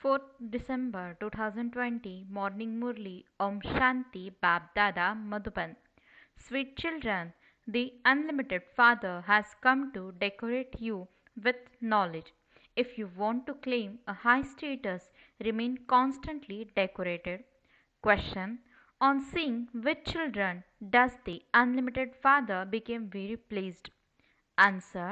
4th December 2020 Morning Murli Om Shanti Babdada Madhuban. Sweet children, the Unlimited Father has come to decorate you with knowledge. If you want to claim a high status, remain constantly decorated. Question: on seeing which children does the Unlimited Father become very pleased? Answer: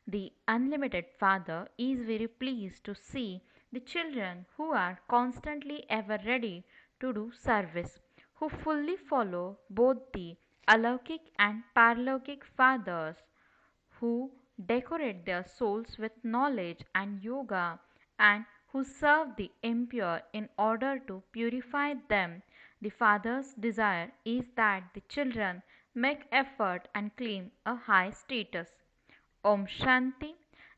the Unlimited Father is very pleased to see the children who are constantly ever ready to do service, who fully follow both the Alaukic and Paralaukic Fathers, who decorate their souls with knowledge and yoga, and who serve the impure in order to purify them. The Father's desire is that the children make effort and claim a high status. Om Shanti.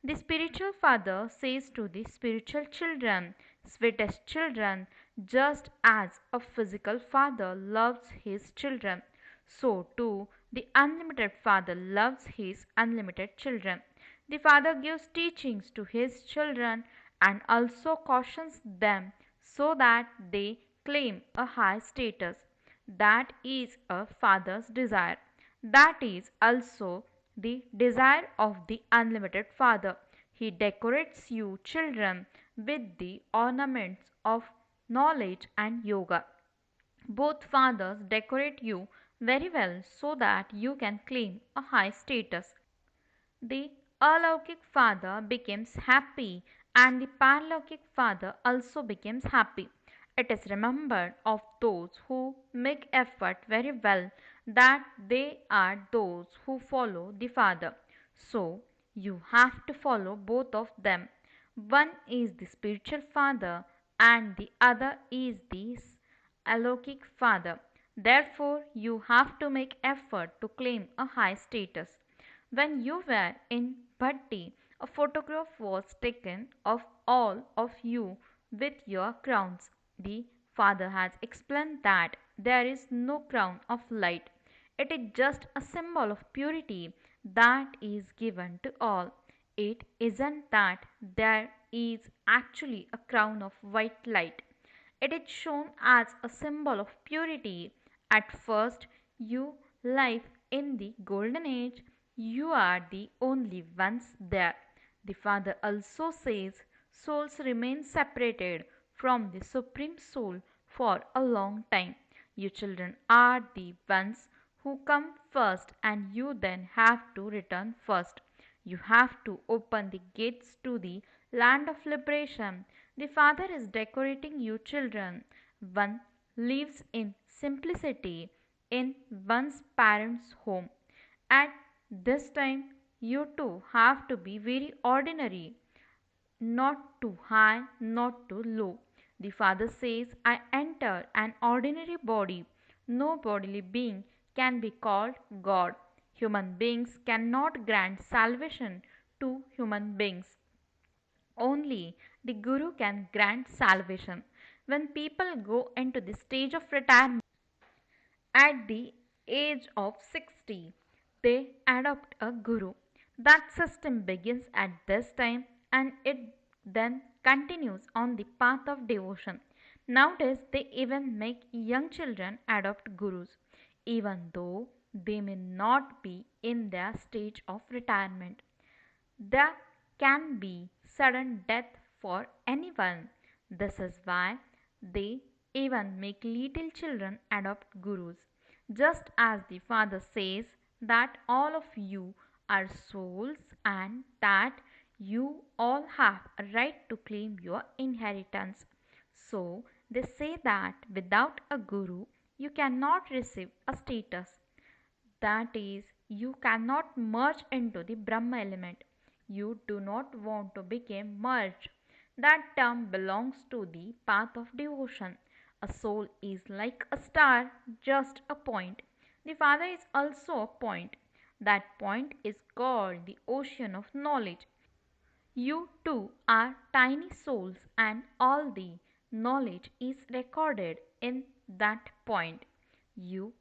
The spiritual father says to the spiritual children, sweetest children, just as a physical father loves his children, so too the unlimited father loves his unlimited children. The father gives teachings to his children and also cautions them so that they claim a high status. That is a father's desire. That is also the desire of the Unlimited Father. He decorates you children with the ornaments of knowledge and yoga. Both fathers decorate you very well so that you can claim a high status. The Alaukic Father becomes happy and the Paralaukic Father also becomes happy. It is remembered of those who make effort very well that they are those who follow the Father. So, you have to follow both of them. One is the spiritual Father and the other is the Alaukic Father. Therefore, you have to make effort to claim a high status. When you were in Bhatti, a photograph was taken of all of you with your crowns. The Father has explained that there is no crown of light. It is just a symbol of purity that is given to all. It isn't that there is actually a crown of white light. It is shown as a symbol of purity. At first, you live in the golden age. You are the only ones there. The Father also says souls remain separated from the Supreme Soul for a long time. You children are the ones who come first and you then have to return first. You have to open the gates to the land of liberation. The Father is decorating you children. One lives in simplicity in one's parents' home. At this time, you too have to be very ordinary, not too high, not too low. The Father says, I enter an ordinary body. No bodily being can be called God. Human beings cannot grant salvation to human beings. Only the Guru can grant salvation. When people go into the stage of retirement at the age of 60, they adopt a Guru. That system begins at this time and it then continues on the path of devotion. Nowadays, they even make young children adopt Gurus, even though they may not be in their stage of retirement. There can be sudden death for anyone. This is why they even make little children adopt gurus. Just as the Father says that all of you are souls and that you all have a right to claim your inheritance. So they say that without a guru you cannot receive a status. That is, you cannot merge into the Brahma element. You do not want to become merged. That term belongs to the path of devotion. A soul is like a star, just a point. The Father is also a point. That point is called the ocean of knowledge. You too are tiny souls, and all the knowledge is recorded in that point. You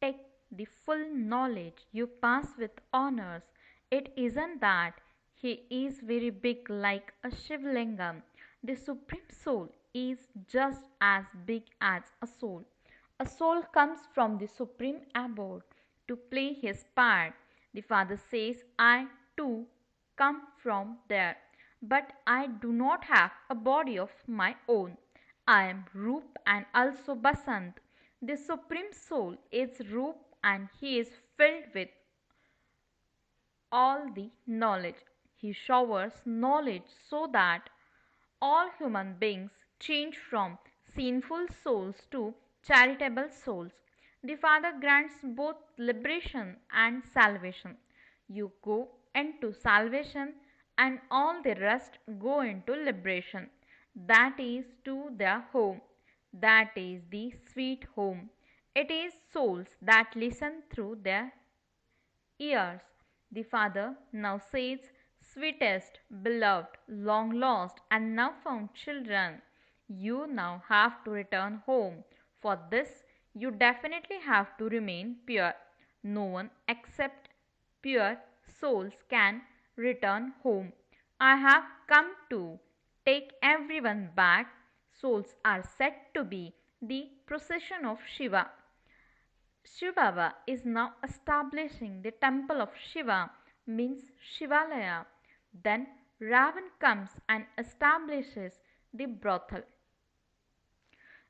take the full knowledge, you pass with honors. It isn't that he is very big like a Shivlingam. The Supreme Soul is just as big as a soul. A soul comes from the Supreme Abode to play his part. The Father says, I too come from there, but I do not have a body of my own. I am Roop and also Basant. The Supreme Soul is Roop and he is filled with all the knowledge. He showers knowledge so that all human beings change from sinful souls to charitable souls. The Father grants both liberation and salvation. You go into salvation, and all the rest go into liberation. That is to their home. That is the sweet home. It is souls that listen through their ears. The Father now says, sweetest, beloved, long lost, and now found children, you now have to return home. For this, you definitely have to remain pure. No one except pure souls can return home. I have come to take everyone back. Souls are said to be the procession of Shiva. Shiva Baba is now establishing the temple of Shiva, means Shivalaya. Then Ravan comes and establishes the brothel.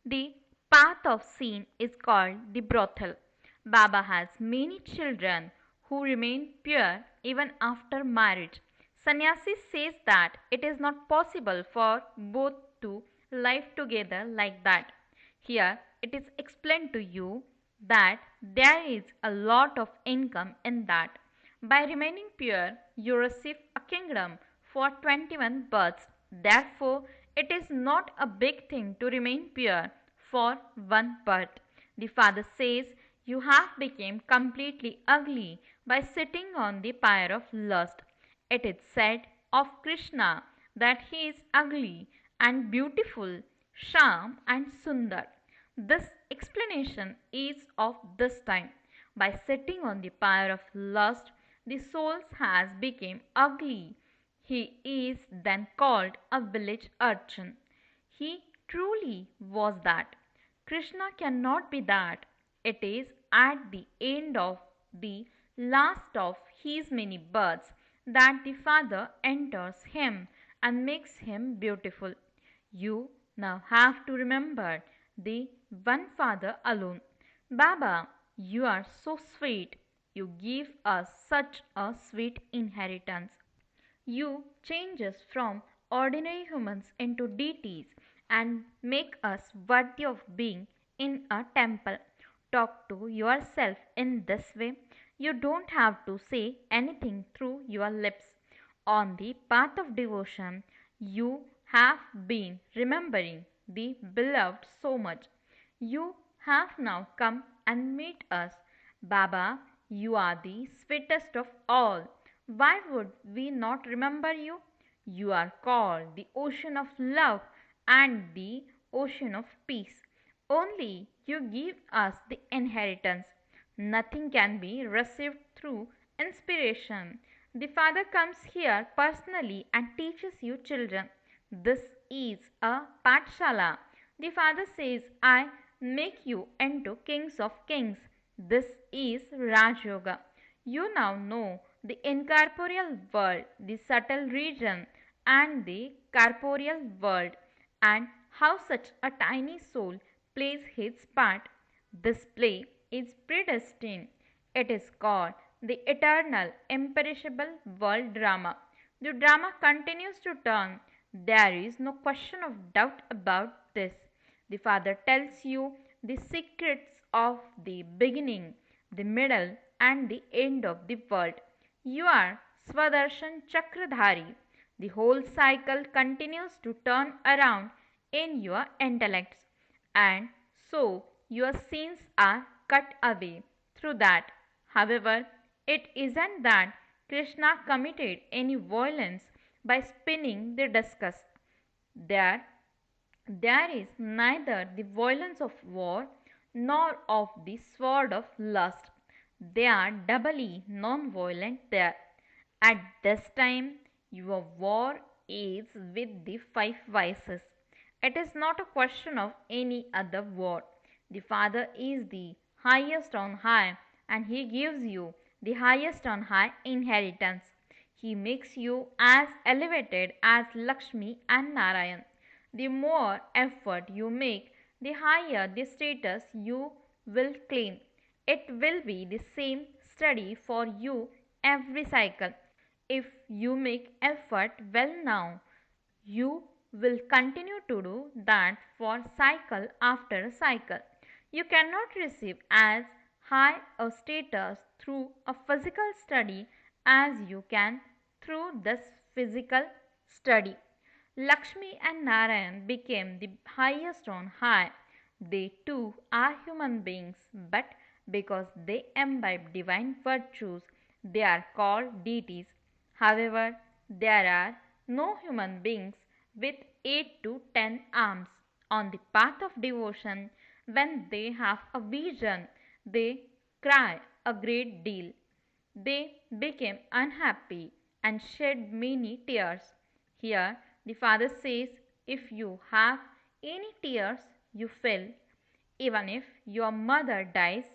The path of sin is called the brothel. Baba has many children who remain pure even after marriage. Sannyasi says that it is not possible for both to live together like that. Here it is explained to you that there is a lot of income in that. By remaining pure, you receive a kingdom for 21 births. Therefore, it is not a big thing to remain pure for one birth. The Father says, you have become completely ugly by sitting on the pyre of lust. It is said of Krishna that he is ugly and beautiful, Sham and Sundar. This explanation is of this time. By sitting on the pyre of lust, the soul has become ugly. He is then called a village urchin. He truly was that. Krishna cannot be that. It is at the end of the last of his many births that the Father enters him and makes him beautiful. You now have to remember the one Father alone. Baba, you are so sweet. You give us such a sweet inheritance. You change us from ordinary humans into deities and make us worthy of being in a temple. Talk to yourself in this way. You don't have to say anything through your lips. On the path of devotion, you have been remembering the beloved so much. You have now come and meet us. Baba, you are the sweetest of all. Why would we not remember you? You are called the ocean of love and the ocean of peace. Only you give us the inheritance. Nothing can be received through inspiration. The Father comes here personally and teaches you children. This is a Patshala. The Father says, I make you into kings of kings. This is Raj Yoga. You now know the incorporeal world, the subtle region, and the corporeal world, and how such a tiny soul plays his part. This play is predestined. It is called the eternal, imperishable world drama. The drama continues to turn. There is no question of doubt about this. The Father tells you the secrets of the beginning, the middle, and the end of the world. You are Swadershan Chakradhari. The whole cycle continues to turn around in your intellects, and so your sins are cut away through that. However, it isn't that Krishna committed any violence by spinning the discus. There, there is neither the violence of war nor of the sword of lust. They are doubly non violent there. At this time, your war is with the five vices. It is not a question of any other word. The Father is the highest on high, and He gives you the highest on high inheritance. He makes you as elevated as Lakshmi and Narayan. The more effort you make, the higher the status you will claim. It will be the same study for you every cycle. If you make effort well now, you will continue to do that for cycle after cycle. You cannot receive as high a status through a physical study as you can through this physical study. Lakshmi and Narayan became the highest on high. They too are human beings, but because they imbibe divine virtues, they are called deities. However, there are no human beings with 8 to 10 arms. On the path of devotion, when they have a vision, they cry a great deal. They became unhappy and shed many tears. Here, the father says, if you have any tears, you feel. Even if your mother dies,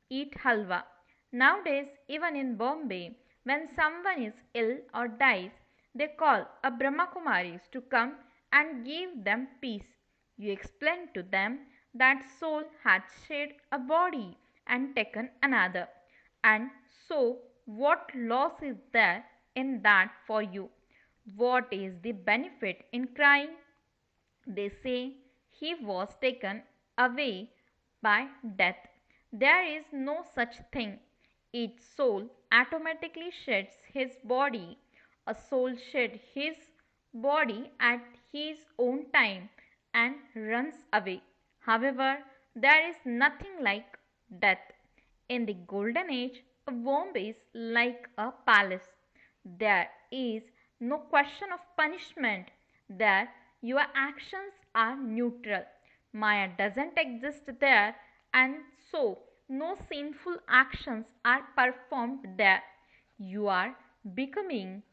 eat halwa. Nowadays, even in Bombay, when someone is ill or dies, they call a Brahmakumaris to come and give them peace. You explain to them that soul had shed a body and taken another. And so, what loss is there in that for you? What is the benefit in crying? They say he was taken away by death. There is no such thing. Each soul automatically sheds his body. A soul sheds his body at his own time and runs away. However, there is nothing like death. In the golden age, a womb is like a palace. There is no question of punishment. There, your actions are neutral. Maya doesn't exist there, and so no sinful actions are performed there. You are becoming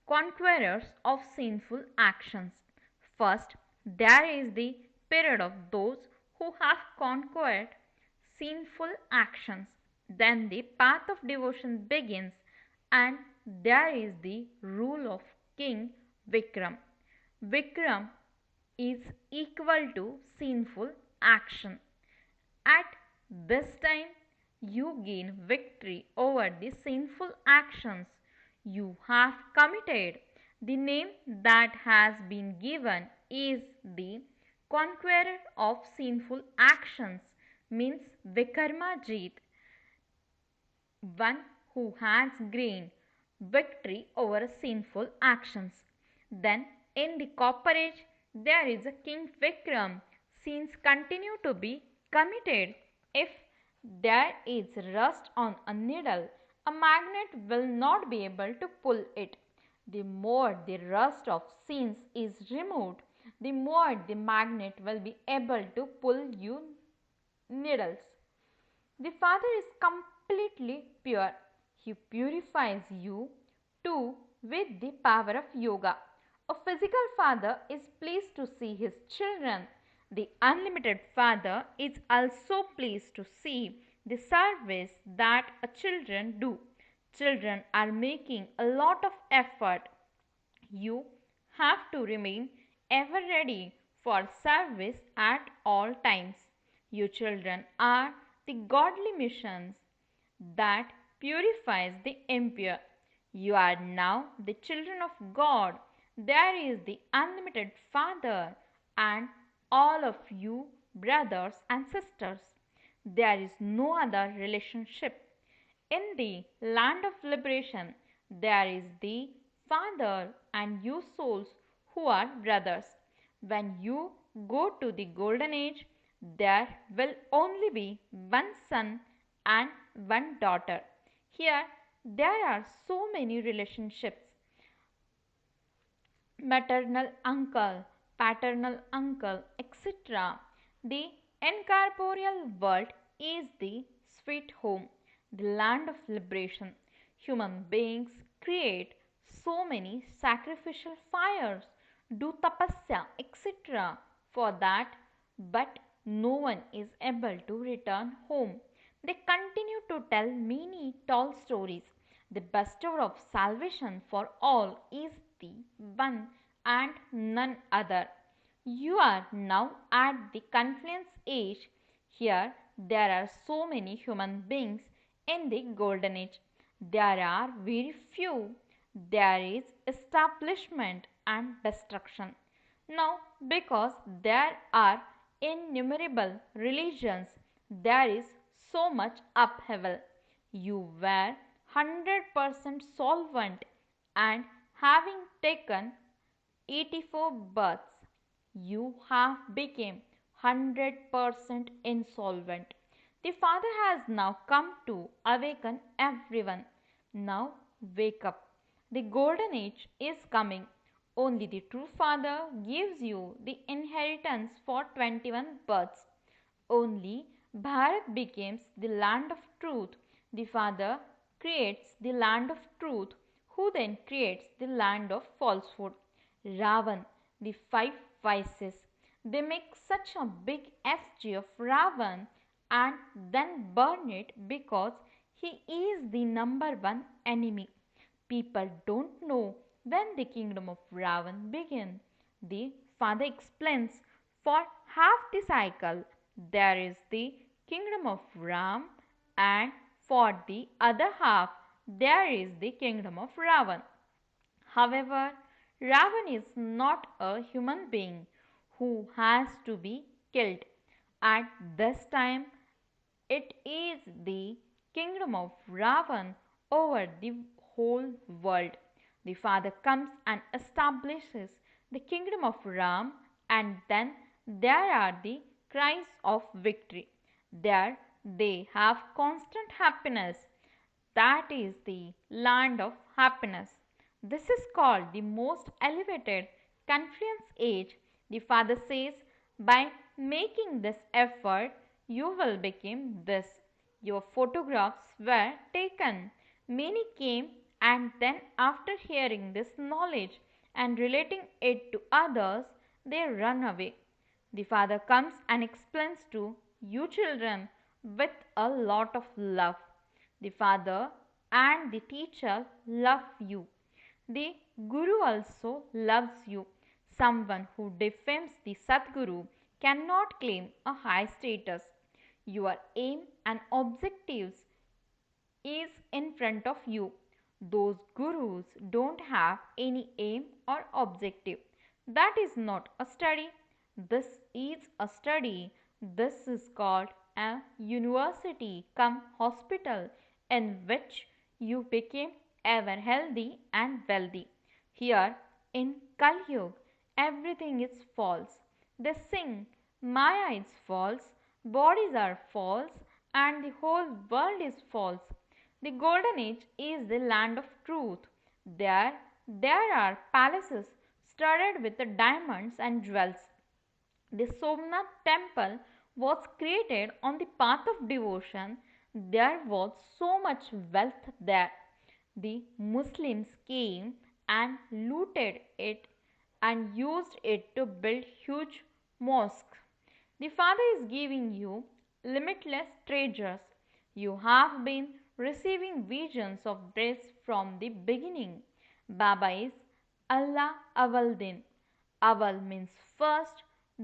conquerors of sinful actions. First, there is the period of those who have conquered sinful actions. Then the path of devotion begins, and there is the rule of King Vikram. Vikram is equal to sinful action. At this time, you gain victory over the sinful actions you have committed. The name that has been given is the conqueror of sinful actions, means Vikarmajit, one who has gained victory over sinful actions. Then, in the Copper Age, there is a King Vikram. Sins continue to be committed. If there is rust on a needle, a magnet will not be able to pull it. The more the rust of sins is removed, the more the magnet will be able to pull you needles. The Father is completely pure. He purifies you too with the power of yoga. A physical father is pleased to see his children. The unlimited Father is also pleased to see the service that children do. Children are making a lot of effort. You have to remain ever ready for service at all times. You children are the godly missions that purifies the impure. You are now the children of God. There is the unlimited Father and all of you brothers and sisters. There is no other relationship. In the land of liberation, there is the Father and you souls who are brothers. When you go to the golden age, there will only be one son and one daughter. Here, there are so many relationships: maternal uncle, paternal uncle, etc. The incorporeal world is the sweet home, the land of liberation. Human beings create so many sacrificial fires, do tapasya, etc. for that, but no one is able to return home. They continue to tell many tall stories. The bestower of salvation for all is the one and none other. You are now at the confluence age. Here there are so many human beings in the golden age. There are very few. There is establishment and destruction. Now, because there are innumerable religions, there is so much upheaval. You were 100% solvent and having taken 84 births, you have become 100% insolvent. The Father has now come to awaken everyone. Now wake up. The golden age is coming. Only the true Father gives you the inheritance for 21 births. Only Bharat becomes the land of truth. The Father creates the land of truth, who then creates the land of falsehood. Ravan, the five vices. They make such a big effigy of Ravan and then burn it because he is the number one enemy. People don't know when the kingdom of Ravan began. The Father explains for half the cycle there is the kingdom of Ram, and for the other half there is the kingdom of Ravan. However, Ravan is not a human being who has to be killed. At this time, it is the kingdom of Ravan over the whole world. The Father comes and establishes the kingdom of Ram, and then there are the cries of victory. There they have constant happiness. That is the land of happiness. This is called the most elevated confluence age. The Father says, by making this effort, you will become this. Your photographs were taken. Many came, and then, after hearing this knowledge and relating it to others, they run away. The Father comes and explains to you children with a lot of love. The Father and the teacher love you. The Guru also loves you. Someone who defames the Sadguru cannot claim a high status. Your aim and objectives is in front of you. Those gurus don't have any aim or objective. That is not a study. This is a study. This is called a university come hospital in which you became ever healthy and wealthy. Here in Kali Yuga, everything is false. They sing, Maya is false, bodies are false, and the whole world is false. The golden age is the land of truth. There are palaces studded with diamonds and jewels. The Somnath temple was created on the path of devotion. There was so much wealth there. The Muslims came and looted it and used it to build huge mosques. The Father is giving you limitless treasures. You have been receiving visions of this from the beginning. Baba is Allah Awal Din. Awal means first,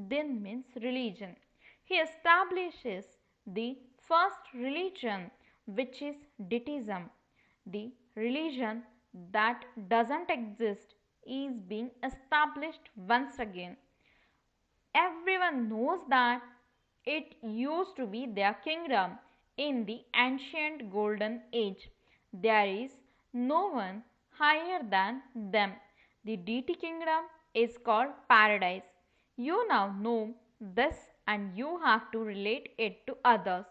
Din means religion. He establishes the first religion, which is Dittism. The religion that doesn't exist is being established once again. Everyone knows that it used to be their kingdom in the ancient golden age. There is no one higher than them. The deity kingdom is called paradise. You now know this and you have to relate it to others.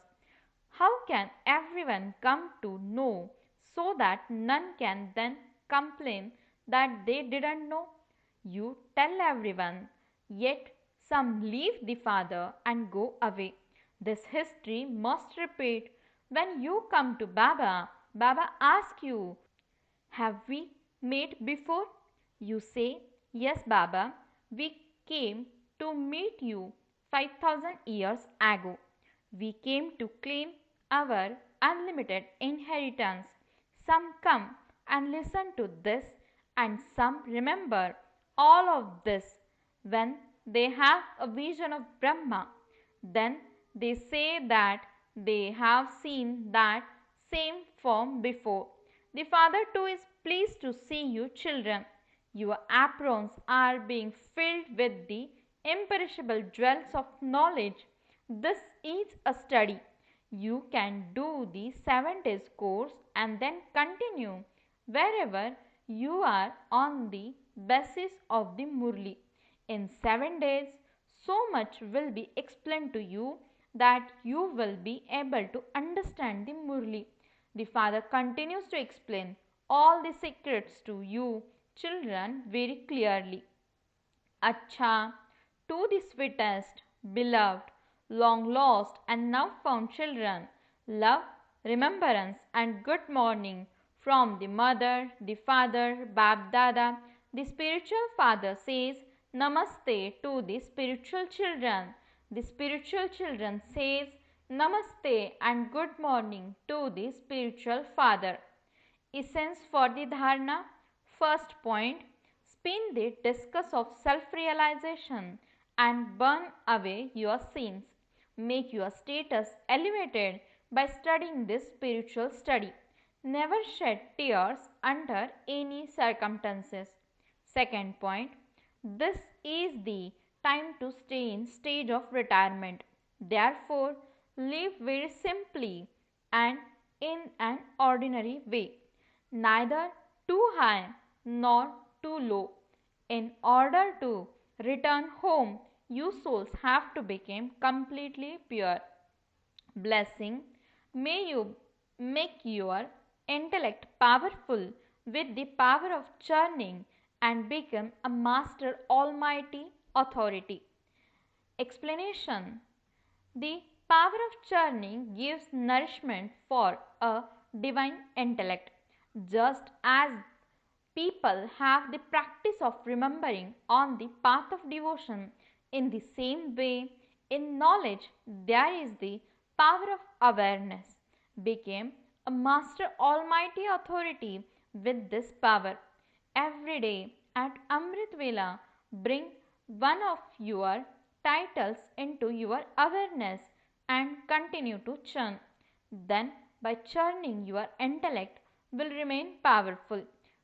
How can everyone come to know so that none can then complain that they didn't know? You tell everyone, yet some leave the Father and go away. This history must repeat. When you come to Baba, Baba asks you, have we met before? You say, yes, Baba, we came to meet you 5000 years ago. We came to claim our unlimited inheritance. Some come and listen to this, and some remember all of this when they have a vision of Brahma. Then they say that they have seen that same form before. The Father too is pleased to see you, children. Your aprons are being filled with the imperishable jewels of knowledge. This is a study. You can do the 7 days course and then continue wherever you are on the basis of the Murli. In 7 days, so much will be explained to you that you will be able to understand the Murli. The Father continues to explain all the secrets to you, children, very clearly. Acha, to the sweetest, beloved, long lost and now found children, love, remembrance and good morning from the mother, the father, Bab Dada. The spiritual father says Namaste to the spiritual children. The spiritual children says Namaste and good morning to the spiritual father. Essence for the dharana. First point, spin the discus of self-realization and burn away your sins. Make your status elevated by studying this spiritual study. Never shed tears under any circumstances. Second point, this is the time to stay in stage of retirement. Therefore, live very simply and in an ordinary way, neither too high nor too low. In order to return home, you souls have to become completely pure. Blessing, may you make your intellect powerful with the power of churning and become a master almighty authority. Explanation, the power of churning gives nourishment for a divine intellect. Just as people have the practice of remembering on the path of devotion, in the same way, in knowledge, there is the power of awareness. Became a master almighty authority with this power. Every day at Amrit Vela, bring one of your titles into your awareness and continue to churn. Then, by churning, your intellect will remain powerful.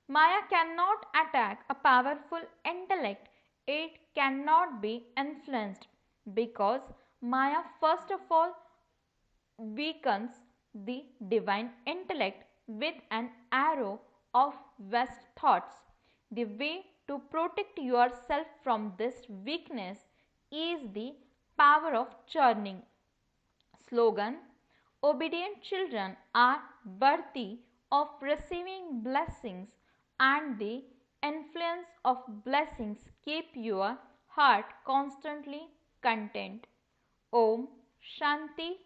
Maya cannot attack a powerful intellect, it cannot be influenced because Maya first of all weakens the divine intellect with an arrow of West thoughts. The way to protect yourself from this weakness is the power of churning. Slogan, obedient children are worthy of receiving blessings, and the influence of blessings keep your heart constantly content. Om Shanti